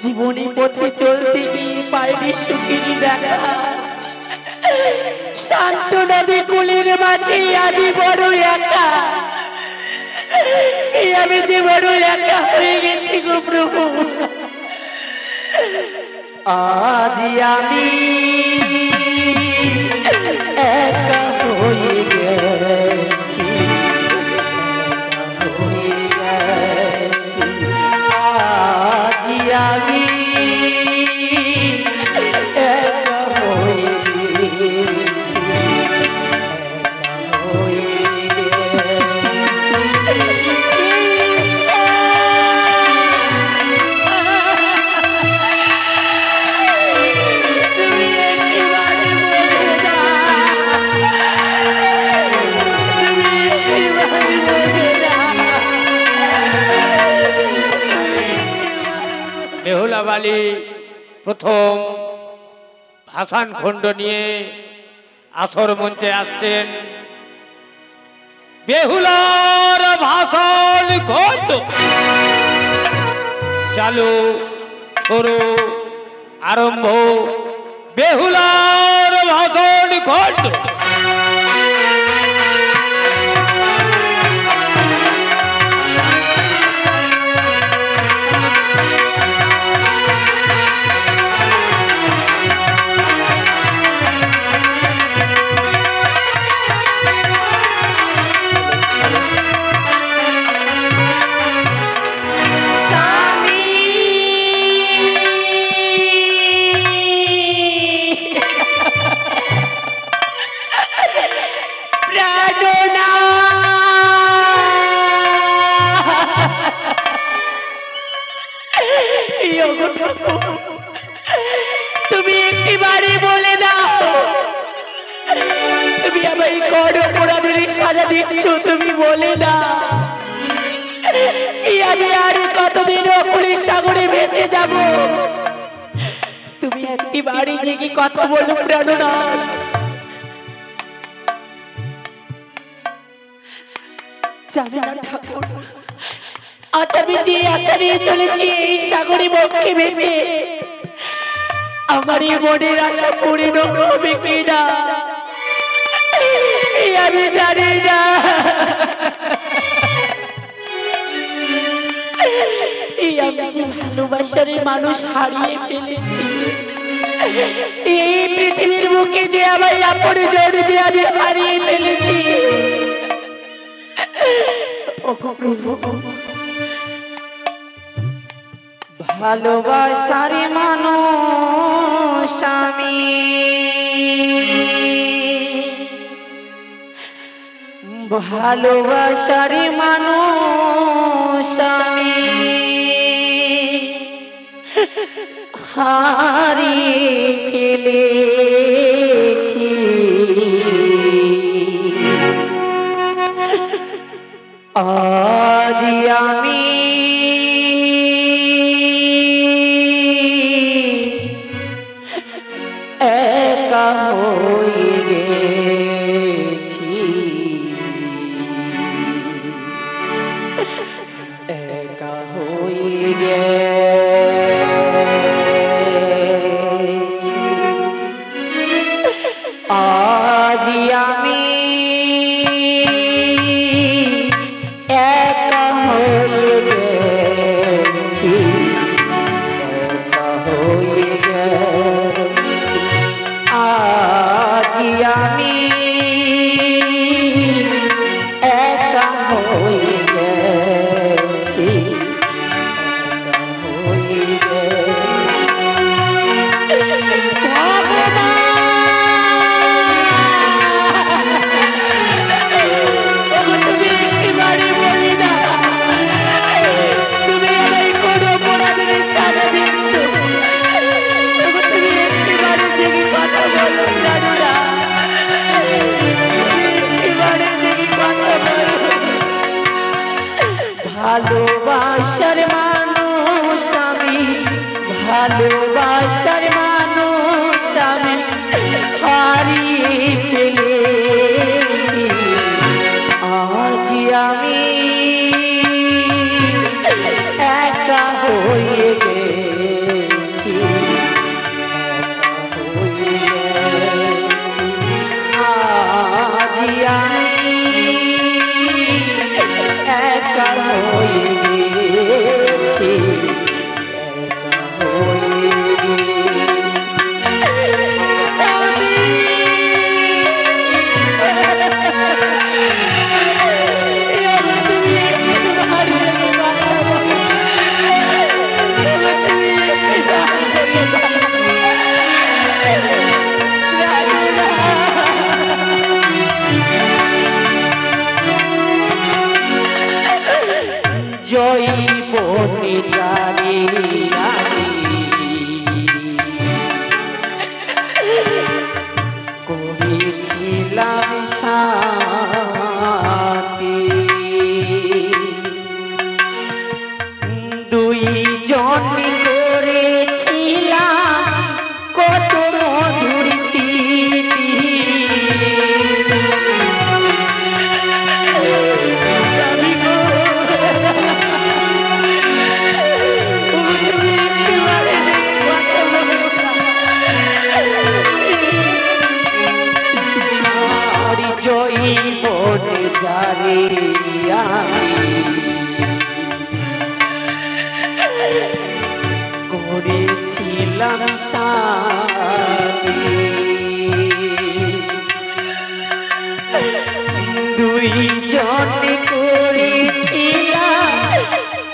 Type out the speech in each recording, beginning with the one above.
জীবনী পথে চলতে গিয়ে পাইনি সুখের দেখা। শান্ত নদী কুলের মাঝে আমি বড় একা, আমি যে বড় একা হয়ে গেছি গো প্রভু। আজ আমি একা হয়ে গেছি, আজ আমি একা হয়ে গেছি, বেহুলা বালি প্রথম ভাষণ খণ্ড নিয়ে আসর মঞ্চে আসছেন। বেহুলার ভাষণ খণ্ড চালু শুরু আরম্ভ। বেহুলার ভাষণ খণ্ড। তুমি একটি বাড়ি বলে দাও, তুমি আমায় কোন অপরাধের সাজা দিচ্ছ? তুমি বলে দাও, আমি আর কতদিন পুলিশ সাগরে ভেসে যাব? তুমি একটি বাড়ি জেগে কথা বলো প্রাণনাথ। জানি না ঠাকুর, আজ আমি যে আশা নিয়ে চলেছি এই সাগরে বক্ষে ভেসে আমার এই মনের আশা পূর্ণ হবে কিনা আমি জানি না। আমি যে ভালোবাসার মানুষ হারিয়ে ফেলেছি, এই পৃথিবীর বুকে যে আমার আপন জন যে আমি হারিয়ে ফেলেছি। ওগো প্রভু, ভালোবাসার মানুষ আমি, ভালোবাসার মানুষ আমি হারিয়ে ফেলেছি। আজ আমি একা হয়ে গেছি, একা হয়ে গেছি। আজ আমি একা হয়ে গেছি, একা হয়ে গেছি। আজ আমি একা হয়ে গেছি, একা হয়ে ভালোবাসার মানুষ আমি, ভালোবাসার মানুষ আমি হারিয়ে ফেলেছি। আজ আমি একা হয়ে গেছি। দিলাম সাথী দুইজনে করেছিলাম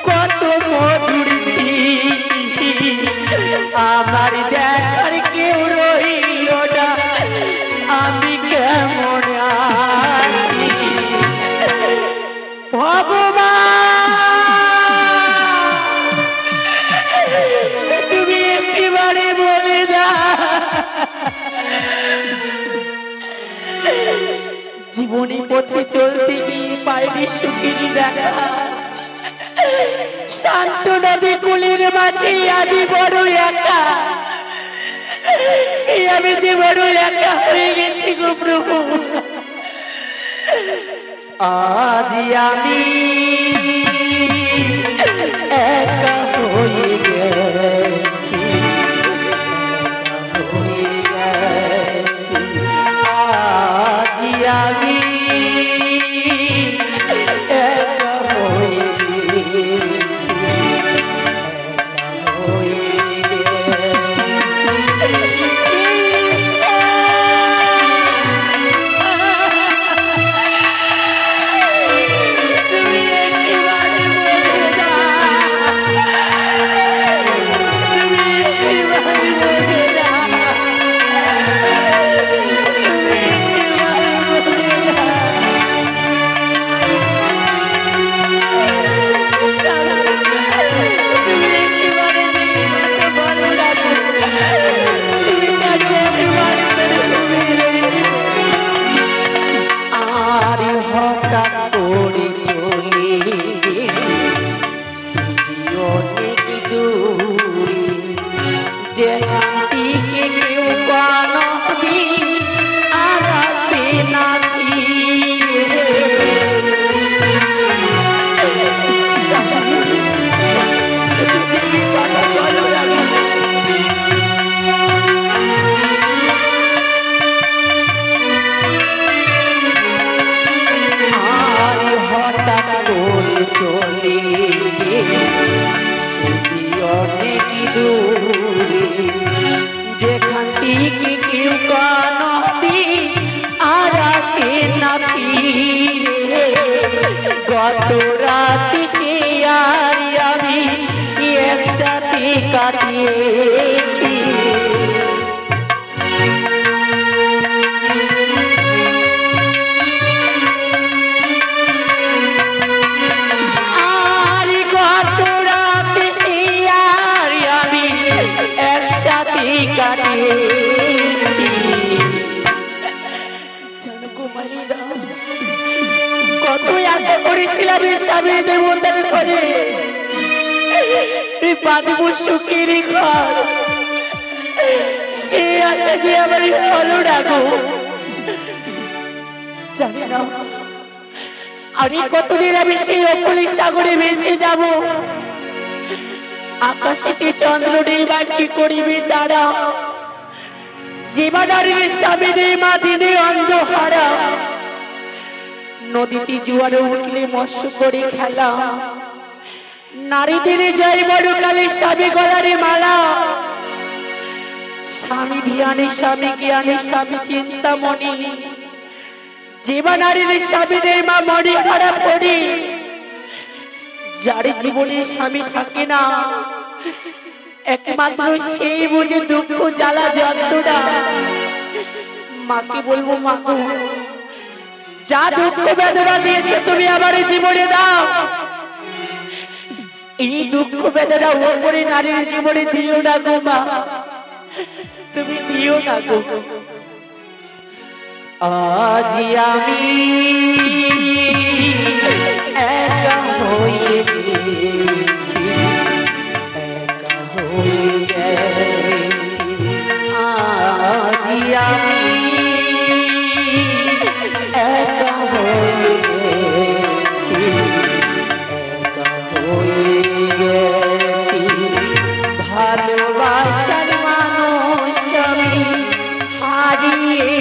কত মধুর স্মৃতি আমার দেখার কেউ রইল না আমি কেমন আছি ভগবান তুমি একেবারে বলে দাও জীবনী পথে চলতে গিয়ে পাইনি সুখের দেখা শান্ত নদী কুলের মাঝে আমি বড় একা আমি যে বড় একা হয়ে গেছি গো প্রভু আজ আমি একা হয়ে গেছি আজ আমি একা হয়ে গেছি যেখান থেকে কেউ কানতি আর আসে না ফিরে গত রাতে সে আর আমি একসাথে কাটিয়েছি কতই আশা করেছিলাম স্বামী দেবতার ঘরে বাঁধব সুখের ঘর সে আশা যে আমার হলো রাখো জানি না আরে কতদিন আমি সেই অপলি সাগরে ভেসে যাব আকাশেতে চন্দ্র নেই বা কি করিবে তারা জীবনের স্বামী নেই মা দিনে অন্ধহারা নদীতে জোয়ারে উঠলে মৎস্য করে খেলা নারীদের জয় বড়কালে স্বামী গলারে মালা স্বামী ধ্যানে স্বামী জ্ঞানে স্বামী চিন্তামণি জীবনের স্বামী নেই মা মনে হারা পড়ে যার জীবনে স্বামী থাকে না একমাত্র সেই বুঝে দুঃখ জ্বালা যন্ত্রণা মাকে বলবো মা গো যা দুঃখ বেদনা দিয়েছে তুমি আমার জীবনে দাও এই দুঃখ বেদনা ওপরে নারীর জীবনে দিও না গো মা তুমি দিও না গো আজ আমি একা হয়ে গেছি একা হয়ে গেছি আজ আমি একা হয়ে গেছি একা হয়ে গেছি ভালোবাসার মানুষ আমি হারিয়ে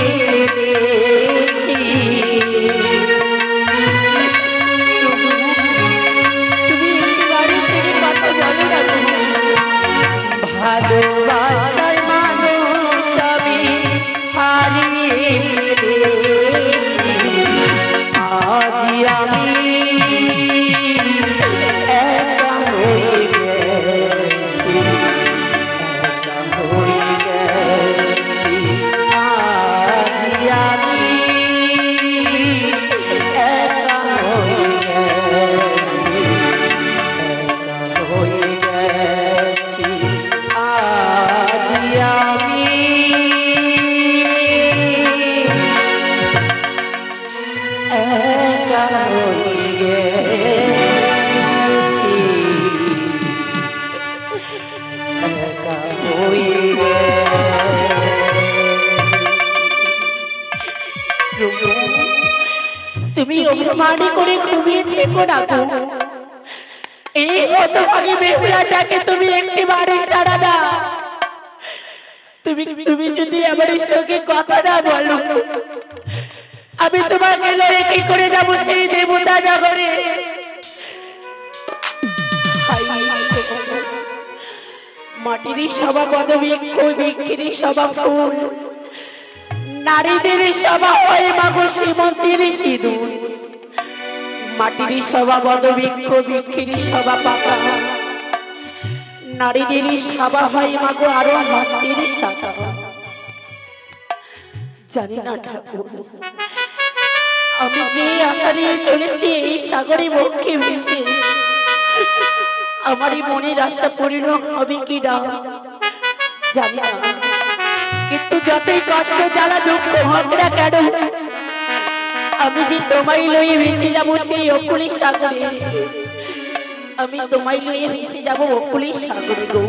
গেছি তুমি বাড়ি থেকে কথা বলো না ভালোবাসা তুমি অভিমানী করে ঘুমিয়ে থেকো না গো। এই হতভাগী বেহুলাটাকে তুমি একটিবার ইশারা দাও। তুমি যদি আমার সঙ্গে কথা না বলো, আমি তোমাকে লয়ে কি করে যাবো সেই দেবতা নগরে। মাটির সভা পদবৃক্ষ, বৃক্ষের সভা ফুল, নারীদের সভা হয় মাগো শ্রীমন্তীর সিঁদুর। মাটির সভা পদবৃক্ষ, বৃক্ষের সভা পাতা, নারীদের সভা হয় মাগো আরো হস্তের শাখা। জানি না ঠাকুর, আমি যে আশা নিয়ে চলেছি এই সাগরে বক্ষে ভেসে, আমারই মনের আশা পূর্ণ হবে কি না জানি না। কিন্তু যতই কষ্ট জ্বালা দুঃখ হোক না কেন, আমি যে তোমায় লইয়ে ভেসে যাবো সেই অকুলি সাগরে, আমি তোমায় লইয়ে ভেসে যাবো অকুলি সাগরে গো।